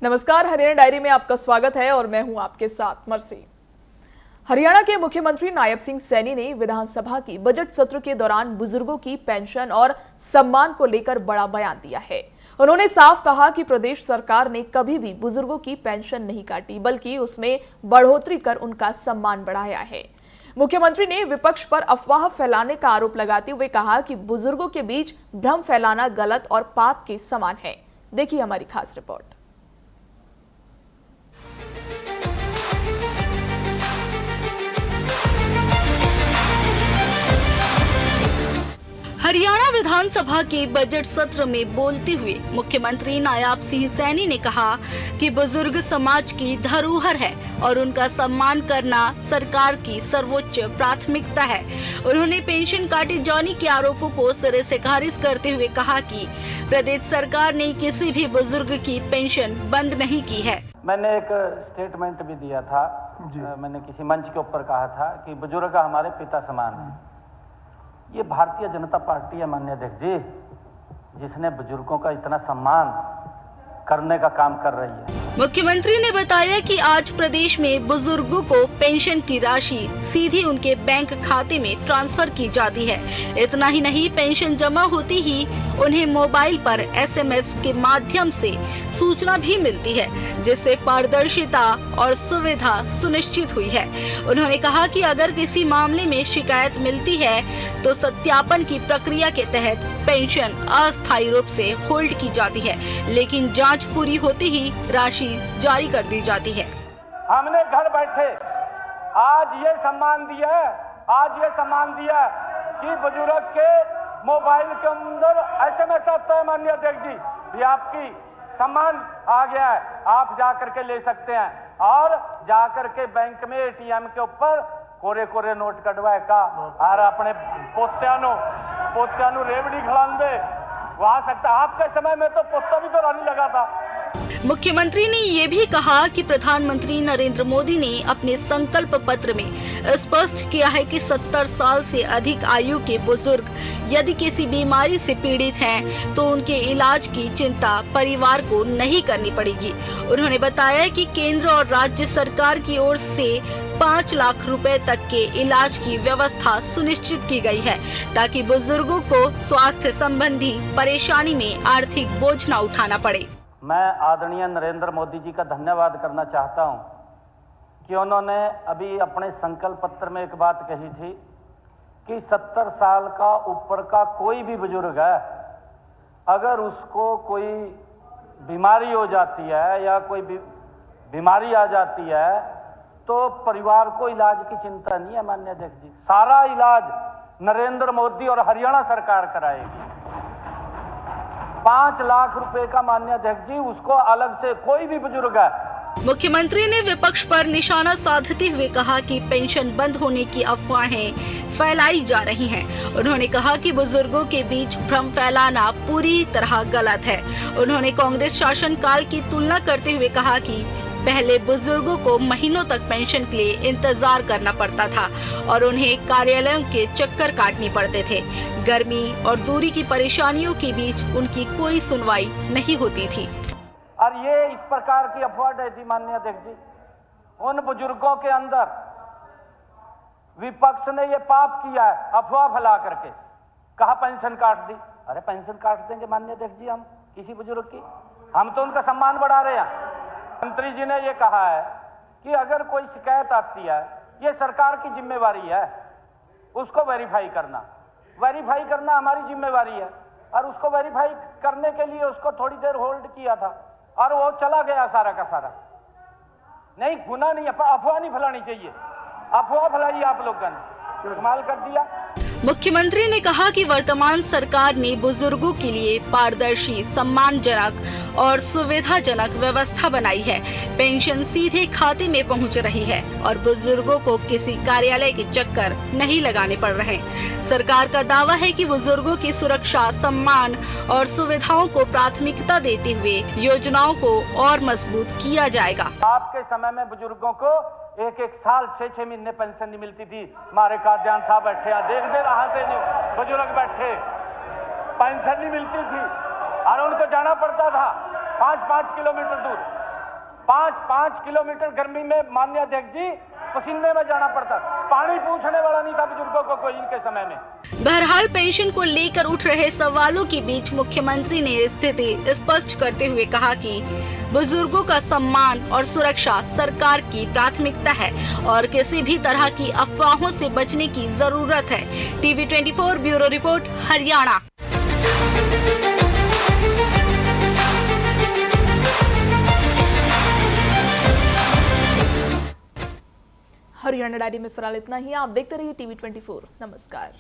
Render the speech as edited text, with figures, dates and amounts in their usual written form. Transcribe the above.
नमस्कार, हरियाणा डायरी में आपका स्वागत है और मैं हूं आपके साथ मर्सी। हरियाणा के मुख्यमंत्री नायब सिंह सैनी ने विधानसभा की बजट सत्र के दौरान बुजुर्गों की पेंशन और सम्मान को लेकर बड़ा बयान दिया है। उन्होंने साफ कहा कि प्रदेश सरकार ने कभी भी बुजुर्गों की पेंशन नहीं काटी, बल्कि उसमें बढ़ोतरी कर उनका सम्मान बढ़ाया है। मुख्यमंत्री ने विपक्ष पर अफवाह फैलाने का आरोप लगाते हुए कहा कि बुजुर्गों के बीच भ्रम फैलाना गलत और पाप के समान है। देखिए हमारी खास रिपोर्ट। हरियाणा विधानसभा के बजट सत्र में बोलते हुए मुख्यमंत्री नायब सिंह सैनी ने कहा कि बुजुर्ग समाज की धरोहर है और उनका सम्मान करना सरकार की सर्वोच्च प्राथमिकता है। उन्होंने पेंशन काटे जाने के आरोपों को सिरे से खारिज करते हुए कहा कि प्रदेश सरकार ने किसी भी बुजुर्ग की पेंशन बंद नहीं की है। मैंने एक स्टेटमेंट भी दिया था, मैंने किसी मंच के ऊपर कहा था कि बुजुर्ग हमारे पिता समान है। ये भारतीय जनता पार्टी है माननीय अध्यक्ष जी, जिसने बुजुर्गों का इतना सम्मान करने का काम कर रही है। मुख्यमंत्री ने बताया कि आज प्रदेश में बुजुर्गों को पेंशन की राशि सीधे उनके बैंक खाते में ट्रांसफर की जाती है। इतना ही नहीं, पेंशन जमा होती ही उन्हें मोबाइल पर SMS के माध्यम से सूचना भी मिलती है, जिससे पारदर्शिता और सुविधा सुनिश्चित हुई है। उन्होंने कहा कि अगर किसी मामले में शिकायत मिलती है तो सत्यापन की प्रक्रिया के तहत पेंशन अस्थायी रूप से होल्ड की जाती है, लेकिन जांच पूरी होते ही राशि जारी कर दी जाती है। हमने घर बैठे आज ये सम्मान दिया है कि बुजुर्ग के मोबाइल के अंदर SMS आता है माननीय अध्यक्ष जी, ये आपकी सम्मान आ गया है, आप जा करके ले सकते हैं। और जा करके बैंक में ATM के ऊपर कोरे कोरे नोट कटवाए का और अपने पोत्यानु रेवड़ी खिलांदे वहां सकता। आपके समय में तो पोता भी तो रानी लगा था। मुख्यमंत्री ने ये भी कहा कि प्रधानमंत्री नरेंद्र मोदी ने अपने संकल्प पत्र में स्पष्ट किया है कि 70 साल से अधिक आयु के बुजुर्ग यदि किसी बीमारी से पीड़ित हैं तो उनके इलाज की चिंता परिवार को नहीं करनी पड़ेगी। उन्होंने बताया कि केंद्र और राज्य सरकार की ओर से 5 लाख रुपए तक के इलाज की व्यवस्था सुनिश्चित की गई है, ताकि बुजुर्गों को स्वास्थ्य संबंधी परेशानी में आर्थिक बोझ न उठाना पड़े। मैं आदरणीय नरेंद्र मोदी जी का धन्यवाद करना चाहता हूं कि उन्होंने अभी अपने संकल्प पत्र में एक बात कही थी कि 70 साल का ऊपर का कोई भी बुजुर्ग है, अगर उसको कोई बीमारी हो जाती है या कोई बीमारी आ जाती है तो परिवार को इलाज की चिंता नहीं है माननीय अध्यक्ष जी, सारा इलाज नरेंद्र मोदी और हरियाणा सरकार कराएगी। 5 लाख रुपए का माननीय अध्यक्ष जी, उसको अलग से कोई भी बुजुर्ग है। मुख्यमंत्री ने विपक्ष पर निशाना साधते हुए कहा कि पेंशन बंद होने की अफवाहें फैलाई जा रही हैं। उन्होंने कहा कि बुजुर्गों के बीच भ्रम फैलाना पूरी तरह गलत है। उन्होंने कांग्रेस शासनकाल की तुलना करते हुए कहा कि पहले बुजुर्गों को महीनों तक पेंशन के लिए इंतजार करना पड़ता था और उन्हें कार्यालयों के चक्कर काटने पड़ते थे। गर्मी और दूरी की परेशानियों के बीच उनकी कोई सुनवाई नहीं होती थी। और ये इस प्रकार की अफवाह थी माननीय अध्यक्ष जी, उन बुजुर्गों के अंदर विपक्ष ने ये पाप किया है, अफवाह फैला करके कहा पेंशन काट दी। अरे पेंशन काट देंगे माननीय अध्यक्ष जी हम किसी बुजुर्ग की? हम तो उनका सम्मान बढ़ा रहे हैं। मंत्री जी ने ये कहा है कि अगर कोई शिकायत आती है, ये सरकार की जिम्मेवारी है उसको वेरीफाई करना हमारी जिम्मेवारी है। और उसको वेरीफाई करने के लिए उसको थोड़ी देर होल्ड किया था और वो चला गया सारा का सारा। नहीं, गुना नहीं, अफवाह नहीं फैलानी चाहिए, अफवाह फैलाई आप लोगों ने, कमाल कर दिया। मुख्यमंत्री ने कहा कि वर्तमान सरकार ने बुजुर्गों के लिए पारदर्शी, सम्मानजनक और सुविधाजनक व्यवस्था बनाई है। पेंशन सीधे खाते में पहुंच रही है और बुजुर्गों को किसी कार्यालय के चक्कर नहीं लगाने पड़ रहे। सरकार का दावा है कि बुजुर्गों की सुरक्षा, सम्मान और सुविधाओं को प्राथमिकता देते हुए योजनाओं को और मजबूत किया जाएगा। आपके समय में बुजुर्गों को एक साल 6 महीने पेंशन नहीं मिलती थी। हमारे काद्यान साहब बैठे हैं, देख दे रहा थे, बुजुर्ग बैठे, पेंशन नहीं मिलती थी और उनको जाना पड़ता था 5-5 किलोमीटर दूर। 5 किलोमीटर गर्मी में माननीय अध्यक्ष जी पसीने में जाना पड़ता, पानी पूछने वाला नहीं था बुजुर्गों को कोई इनके समय में। बहरहाल पेंशन को लेकर उठ रहे सवालों के बीच मुख्यमंत्री ने स्थिति स्पष्ट करते हुए कहा कि बुजुर्गों का सम्मान और सुरक्षा सरकार की प्राथमिकता है और किसी भी तरह की अफवाहों से बचने की जरूरत है। TV 24 bureau report, Haryana. Haryana diary में फिलहाल इतना ही। आप देखते रहिए टीवी 24। नमस्कार।